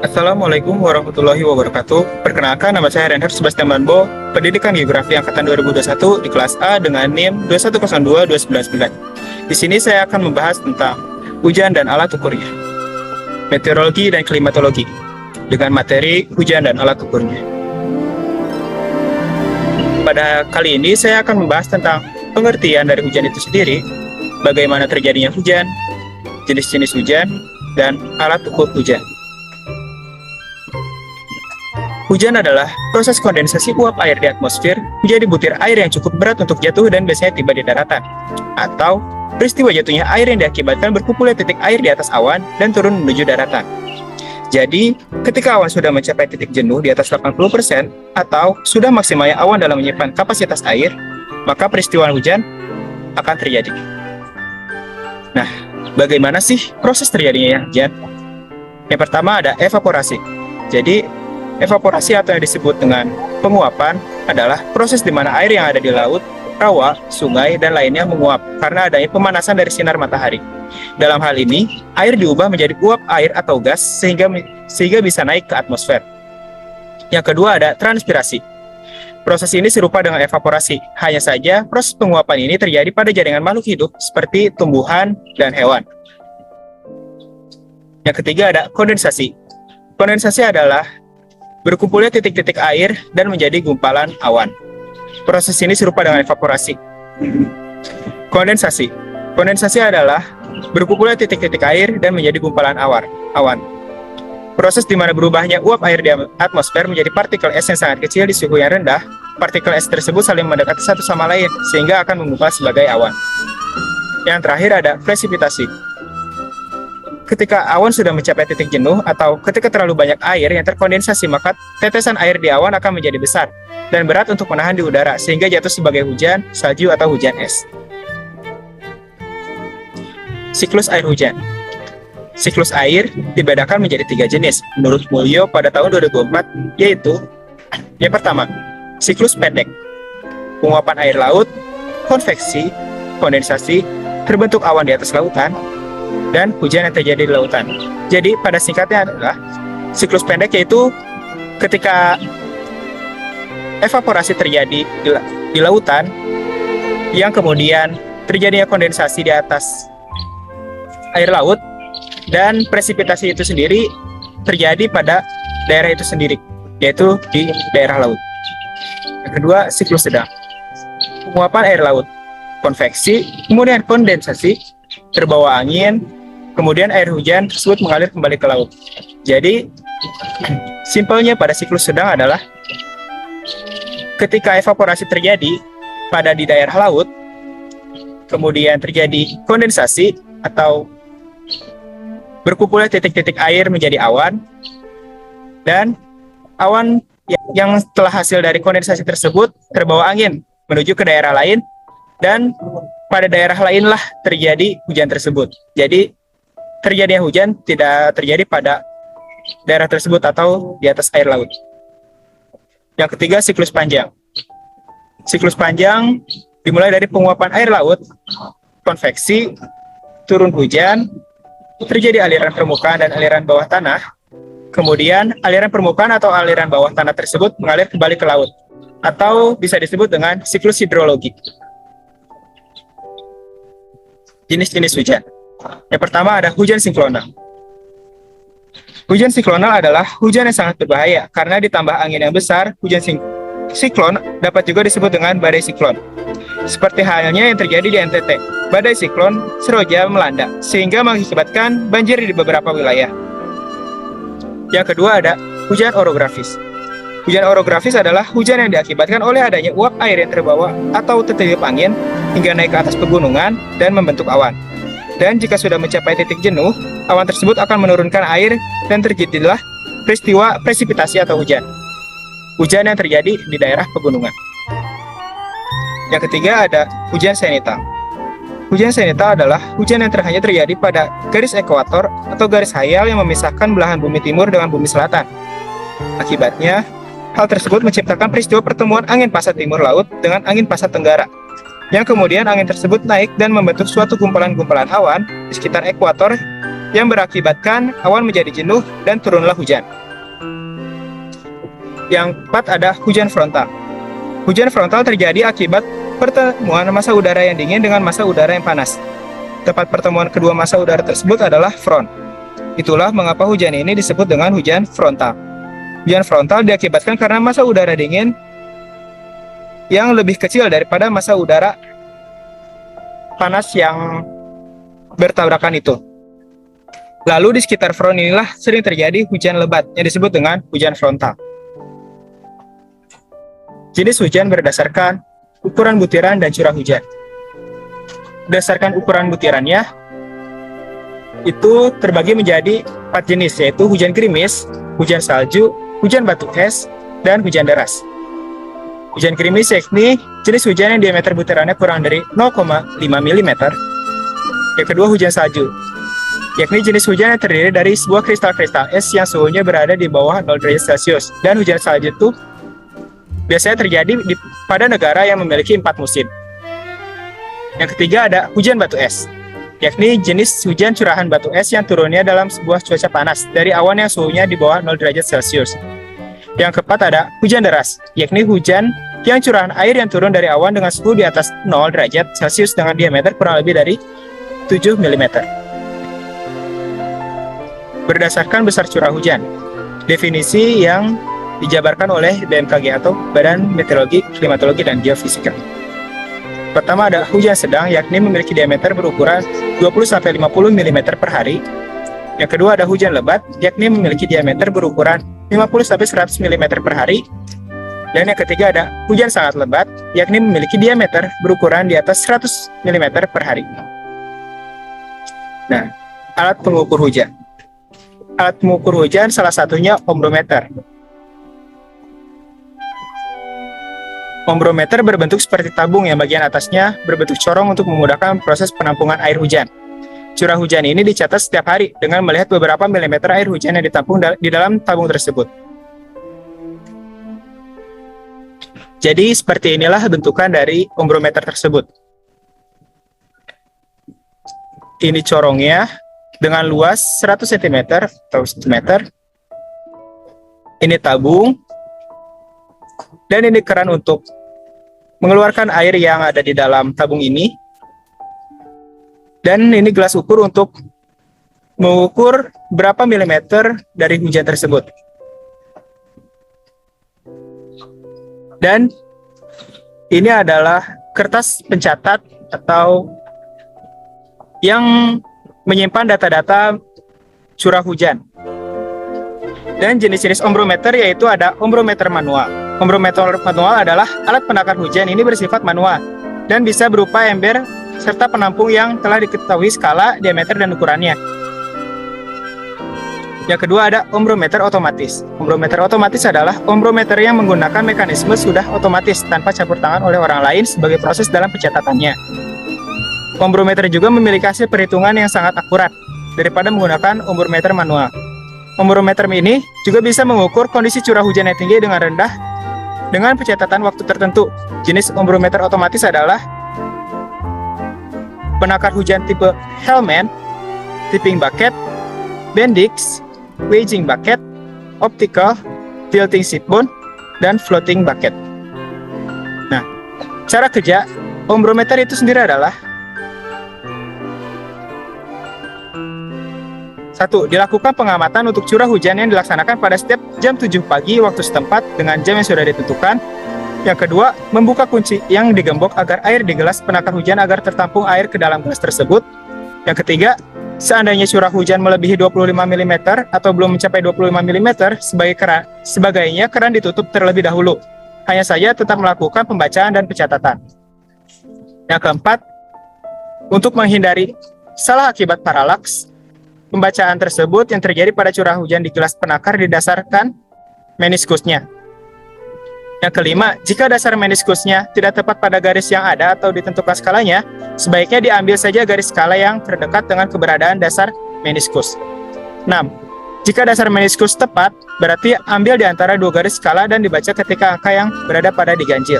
Assalamualaikum warahmatullahi wabarakatuh. Perkenalkan, nama saya Reinhard Sebastian Manbo, Pendidikan Geografi Angkatan 2021 di kelas A dengan NIM 2102299. Di sini saya akan membahas tentang hujan dan alat ukurnya, meteorologi dan klimatologi, dengan materi hujan dan alat ukurnya. Pada kali ini saya akan membahas tentang pengertian dari hujan itu sendiri, bagaimana terjadinya hujan, jenis-jenis hujan, dan alat ukur hujan. Hujan adalah proses kondensasi uap air di atmosfer menjadi butir air yang cukup berat untuk jatuh dan biasanya tiba di daratan. Atau peristiwa jatuhnya air yang diakibatkan berkumpulnya titik air di atas awan dan turun menuju daratan. Jadi, ketika awan sudah mencapai titik jenuh di atas 80% atau sudah maksimalnya awan dalam menyimpan kapasitas air, maka peristiwa hujan akan terjadi. Nah, bagaimana sih proses terjadinya hujan? Yang pertama ada evaporasi. Jadi, evaporasi atau yang disebut dengan penguapan adalah proses di mana air yang ada di laut, rawa, sungai, dan lainnya menguap karena adanya pemanasan dari sinar matahari. Dalam hal ini, air diubah menjadi uap air atau gas sehingga bisa naik ke atmosfer. Yang kedua ada transpirasi. Proses ini serupa dengan evaporasi, hanya saja proses penguapan ini terjadi pada jaringan makhluk hidup seperti tumbuhan dan hewan. Yang ketiga ada kondensasi. Kondensasi adalah berkumpulnya titik-titik air dan menjadi gumpalan awan. Proses ini serupa dengan evaporasi. Kondensasi. Kondensasi adalah berkumpulnya titik-titik air dan menjadi gumpalan awan. Proses di mana berubahnya uap air di atmosfer menjadi partikel es yang sangat kecil di suhu yang rendah. Partikel es tersebut saling mendekati satu sama lain sehingga akan menggumpal sebagai awan. Yang terakhir ada presipitasi. Ketika awan sudah mencapai titik jenuh atau ketika terlalu banyak air yang terkondensasi, maka tetesan air di awan akan menjadi besar dan berat untuk menahan di udara sehingga jatuh sebagai hujan, salju, atau hujan es. Siklus air hujan. Siklus air dibedakan menjadi 3 jenis menurut Mulyo pada tahun 2004, yaitu yang pertama, siklus pendek, penguapan air laut, konveksi, kondensasi, terbentuk awan di atas lautan, dan hujan yang terjadi di lautan. Jadi pada singkatnya adalah siklus pendek, yaitu ketika evaporasi terjadi di lautan yang kemudian terjadinya kondensasi di atas air laut dan presipitasi itu sendiri terjadi pada daerah itu sendiri, yaitu di daerah laut. Yang kedua, siklus sedang, penguapan air laut, konveksi, kemudian kondensasi, terbawa angin, kemudian air hujan tersebut mengalir kembali ke laut. Jadi, simpelnya pada siklus sedang adalah ketika evaporasi terjadi di daerah laut, kemudian terjadi kondensasi atau berkumpulnya titik-titik air menjadi awan, dan awan yang telah hasil dari kondensasi tersebut terbawa angin menuju ke daerah lain, dan pada daerah lainlah terjadi hujan tersebut. Jadi terjadinya hujan tidak terjadi pada daerah tersebut atau di atas air laut. Yang ketiga, siklus panjang. Siklus panjang dimulai dari penguapan air laut, konveksi, turun hujan, terjadi aliran permukaan dan aliran bawah tanah. Kemudian aliran permukaan atau aliran bawah tanah tersebut mengalir kembali ke laut, atau bisa disebut dengan siklus hidrologi. Jenis-jenis hujan. Yang pertama ada hujan siklonal. Hujan siklonal adalah hujan yang sangat berbahaya karena ditambah angin yang besar. Hujan siklon dapat juga disebut dengan badai siklon. Seperti halnya yang terjadi di NTT, badai siklon Seroja melanda sehingga mengakibatkan banjir di beberapa wilayah. Yang kedua ada hujan orografis. Hujan orografis adalah hujan yang diakibatkan oleh adanya uap air yang terbawa atau tertiup angin hingga naik ke atas pegunungan dan membentuk awan. Dan jika sudah mencapai titik jenuh, awan tersebut akan menurunkan air dan terjadilah peristiwa presipitasi atau hujan. Hujan yang terjadi di daerah pegunungan. Yang ketiga ada hujan zenital. Hujan zenital adalah hujan yang hanya terjadi pada garis ekuator atau garis hayal yang memisahkan belahan bumi timur dengan bumi selatan. Akibatnya, hal tersebut menciptakan peristiwa pertemuan angin pasat timur laut dengan angin pasat tenggara, yang kemudian angin tersebut naik dan membentuk suatu gumpalan-gumpalan awan di sekitar ekuator yang berakibatkan awan menjadi jenuh dan turunlah hujan. Yang keempat ada hujan frontal. Hujan frontal terjadi akibat pertemuan massa udara yang dingin dengan massa udara yang panas. Tempat pertemuan kedua massa udara tersebut adalah front. Itulah mengapa hujan ini disebut dengan hujan frontal. Hujan frontal diakibatkan karena massa udara dingin yang lebih kecil daripada massa udara panas yang bertabrakan itu. Lalu di sekitar front inilah sering terjadi hujan lebat yang disebut dengan hujan frontal. Jenis hujan berdasarkan ukuran butiran dan curah hujan. Berdasarkan ukuran butirannya, itu terbagi menjadi 4 jenis, yaitu hujan gerimis, hujan salju, hujan batu es, dan hujan deras. Hujan gerimis yakni jenis hujan yang diameter butirannya kurang dari 0,5 mm. Yang kedua hujan salju, yakni jenis hujan yang terdiri dari sebuah kristal-kristal es yang suhunya berada di bawah 0 derajat Celcius. Dan hujan salju itu biasanya terjadi pada negara yang memiliki 4 musim. Yang ketiga ada hujan batu es, yakni jenis hujan curahan batu es yang turunnya dalam sebuah cuaca panas dari awan yang suhunya di bawah 0 derajat Celcius. Yang keempat ada hujan deras, yakni hujan yang curahan air yang turun dari awan dengan suhu di atas 0 derajat Celcius dengan diameter kurang lebih dari 7 mm. Berdasarkan besar curah hujan, definisi yang dijabarkan oleh BMKG atau Badan Meteorologi, Klimatologi, dan Geofisika. Pertama ada hujan sedang, yakni memiliki diameter berukuran 20-50 mm per hari. Yang kedua ada hujan lebat, yakni memiliki diameter berukuran 50-100 mm per hari. Dan yang ketiga ada hujan sangat lebat, yakni memiliki diameter berukuran di atas 100 mm per hari. Nah, alat pengukur hujan. Alat pengukur hujan salah satunya ombrometer. Ombrometer berbentuk seperti tabung yang bagian atasnya berbentuk corong untuk memudahkan proses penampungan air hujan. Curah hujan ini dicatat setiap hari dengan melihat beberapa milimeter air hujan yang ditampung di dalam tabung tersebut. Jadi seperti inilah bentukan dari ombrometer tersebut. Ini corongnya dengan luas 100 cm atau cm. Ini tabung. Dan ini keran untuk mengeluarkan air yang ada di dalam tabung ini. Dan ini gelas ukur untuk mengukur berapa milimeter dari hujan tersebut. Dan ini adalah kertas pencatat atau yang menyimpan data-data curah hujan. Dan jenis-jenis ombrometer yaitu ada ombrometer manual. Ombrometer manual adalah alat penakar hujan. Ini bersifat manual dan bisa berupa ember serta penampung yang telah diketahui skala, diameter, dan ukurannya. Yang kedua ada ombrometer otomatis. Ombrometer otomatis adalah ombrometer yang menggunakan mekanisme sudah otomatis tanpa campur tangan oleh orang lain sebagai proses dalam pencatatannya. Ombrometer juga memiliki hasil perhitungan yang sangat akurat daripada menggunakan ombrometer manual. Ombrometer ini juga bisa mengukur kondisi curah hujan yang tinggi dengan rendah dengan pencatatan waktu tertentu. Jenis ombrometer otomatis adalah penakar hujan tipe Hellman, tipping bucket, Bendix, wedging bucket, optical, tilting seatbone, dan floating bucket. Nah, cara kerja ombrometer itu sendiri adalah: 1. Dilakukan pengamatan untuk curah hujan yang dilaksanakan pada setiap jam 7 pagi waktu setempat dengan jam yang sudah ditentukan. Yang kedua, membuka kunci yang digembok agar air di gelas penakar hujan agar tertampung air ke dalam gelas tersebut. Yang ketiga, seandainya curah hujan melebihi 25 mm atau belum mencapai 25 mm, sebagainya keran ditutup terlebih dahulu. Hanya saja tetap melakukan pembacaan dan pencatatan. Yang keempat, untuk menghindari salah akibat paralaks, pembacaan tersebut yang terjadi pada curah hujan di gelas penakar didasarkan meniskusnya. Yang kelima, jika dasar meniskusnya tidak tepat pada garis yang ada atau ditentukan skalanya, sebaiknya diambil saja garis skala yang terdekat dengan keberadaan dasar meniskus. 6. Jika dasar meniskus tepat, berarti ambil di antara dua garis skala dan dibaca ketika angka yang berada pada diganjil.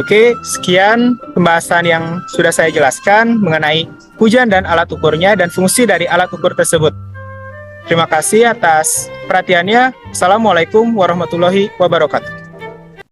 Oke, sekian pembahasan yang sudah saya jelaskan mengenai hujan dan alat ukurnya dan fungsi dari alat ukur tersebut. Terima kasih atas perhatiannya. Assalamualaikum warahmatullahi wabarakatuh.